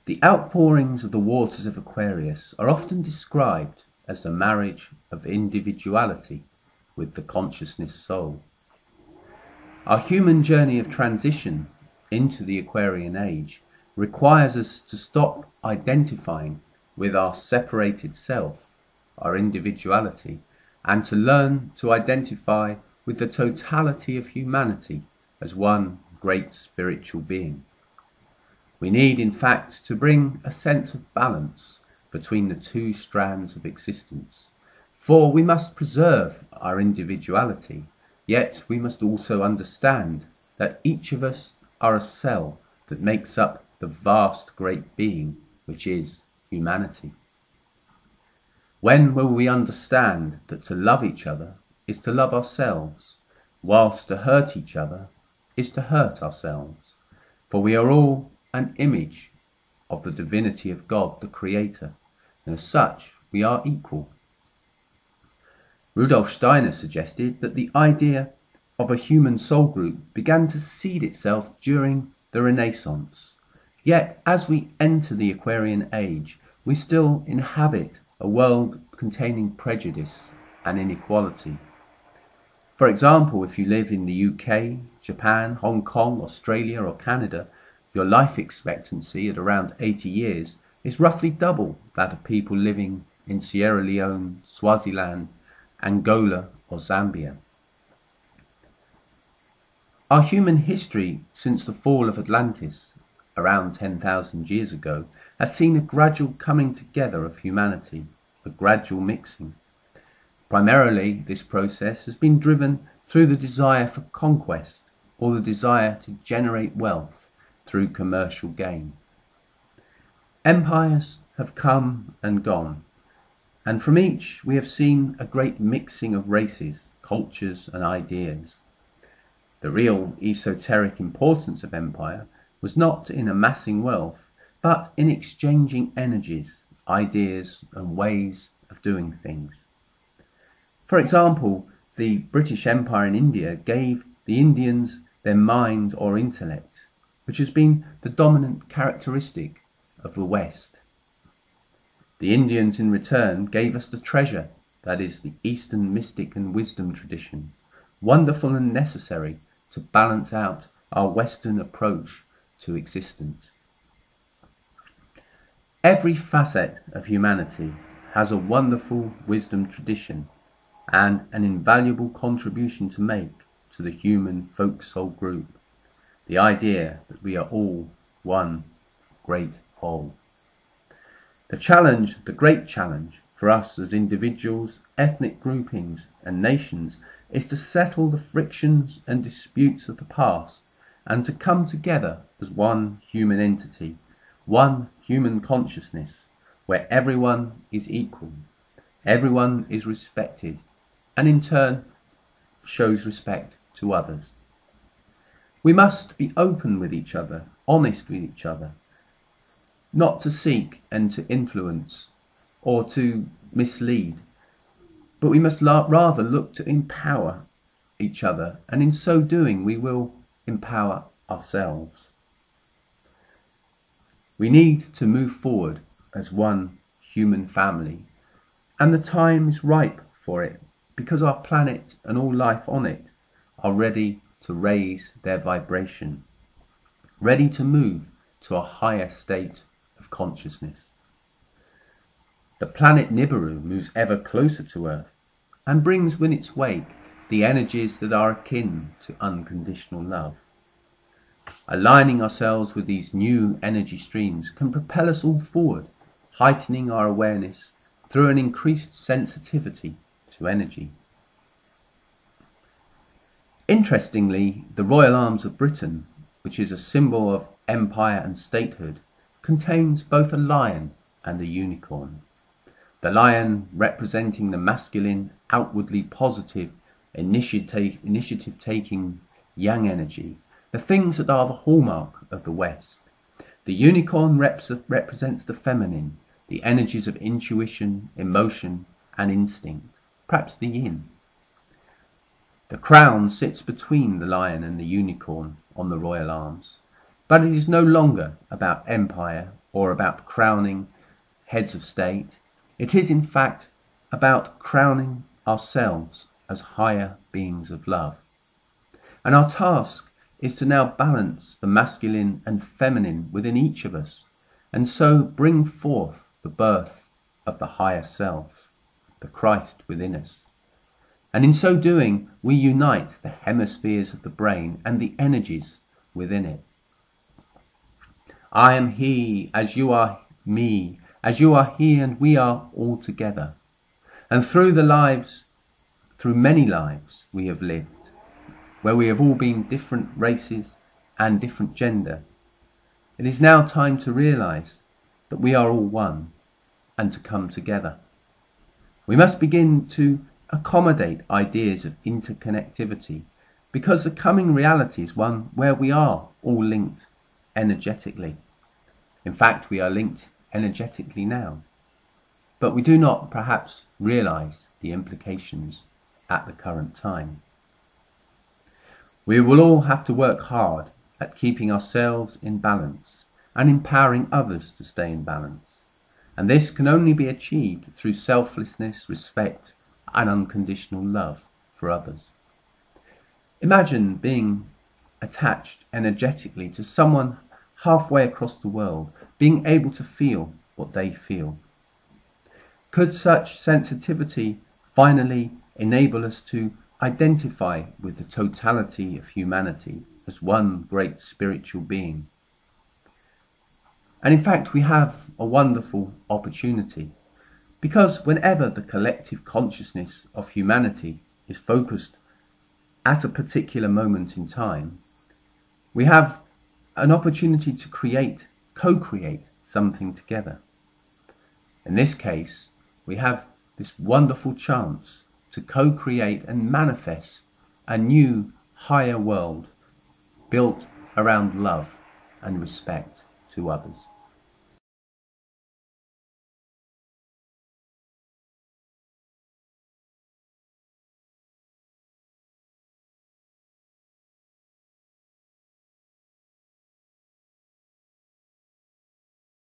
The outpourings of the waters of Aquarius are often described as the marriage of individuality with the consciousness soul. Our human journey of transition into the Aquarian age requires us to stop identifying with our separated self, our individuality, and to learn to identify with the totality of humanity as one great spiritual being. We need, in fact, to bring a sense of balance between the two strands of existence, for we must preserve our individuality, yet we must also understand that each of us are a cell that makes up the vast great being which is humanity. When will we understand that to love each other is to love ourselves, whilst to hurt each other is to hurt ourselves? For we are all an image of the divinity of God, the Creator, and as such we are equal. Rudolf Steiner suggested that the idea of a human soul group began to seed itself during the Renaissance. Yet as we enter the Aquarian age, we still inhabit a world containing prejudice and inequality. For example, if you live in the UK, Japan, Hong Kong, Australia or Canada, your life expectancy at around 80 years is roughly double that of people living in Sierra Leone, Swaziland, Angola or Zambia. Our human history since the fall of Atlantis, around 10,000 years ago, has seen a gradual coming together of humanity, a gradual mixing. Primarily, this process has been driven through the desire for conquest or the desire to generate wealth through commercial gain. Empires have come and gone, and from each we have seen a great mixing of races, cultures and ideas. The real esoteric importance of empire was not in amassing wealth, but in exchanging energies, ideas and ways of doing things. For example, the British Empire in India gave the Indians their mind or intellect, which has been the dominant characteristic of the West. The Indians in return gave us the treasure, that is the Eastern mystic and wisdom tradition, wonderful and necessary to balance out our Western approach to existence. Every facet of humanity has a wonderful wisdom tradition and an invaluable contribution to make to the human folk soul group, the idea that we are all one great whole. The great challenge for us as individuals, ethnic groupings and nations is to settle the frictions and disputes of the past and to come together as one human entity, one human consciousness, where everyone is equal, everyone is respected, and in turn shows respect to others. We must be open with each other, honest with each other, not to seek and to influence or to mislead, but we must rather look to empower each other, and in so doing we will empower ourselves. We need to move forward as one human family, and the time is ripe for it, because our planet and all life on it are ready to raise their vibration, ready to move to a higher state of consciousness. The planet Nibiru moves ever closer to Earth and brings in its wake the energies that are akin to unconditional love. Aligning ourselves with these new energy streams can propel us all forward, heightening our awareness through an increased sensitivity to energy. Interestingly, the Royal Arms of Britain, which is a symbol of empire and statehood, contains both a lion and a unicorn. The lion representing the masculine, outwardly positive, initiative-taking yang energy, the things that are the hallmark of the West. The unicorn represents the feminine, the energies of intuition, emotion and instinct, perhaps the yin. The crown sits between the lion and the unicorn on the royal arms, but it is no longer about empire or about crowning heads of state. It is in fact about crowning ourselves as higher beings of love. And our task is to now balance the masculine and feminine within each of us, and so bring forth the birth of the higher self, the Christ within us. And in so doing, we unite the hemispheres of the brain and the energies within it. I am he, as you are me, as you are he and we are all together. And through many lives we have lived, where we have all been different races and different gender, it is now time to realize that we are all one and to come together. We must begin to accommodate ideas of interconnectivity, because the coming reality is one where we are all linked energetically. In fact, we are linked energetically now, but we do not perhaps realize the implications at the current time. We will all have to work hard at keeping ourselves in balance and empowering others to stay in balance, and this can only be achieved through selflessness, respect, and unconditional love for others. Imagine being attached energetically to someone halfway across the world, being able to feel what they feel. Could such sensitivity finally enable us to identify with the totality of humanity as one great spiritual being? And in fact, we have a wonderful opportunity, because whenever the collective consciousness of humanity is focused at a particular moment in time, we have an opportunity to co-create something together. In this case, we have this wonderful chance to co-create and manifest a new, higher world built around love and respect to others.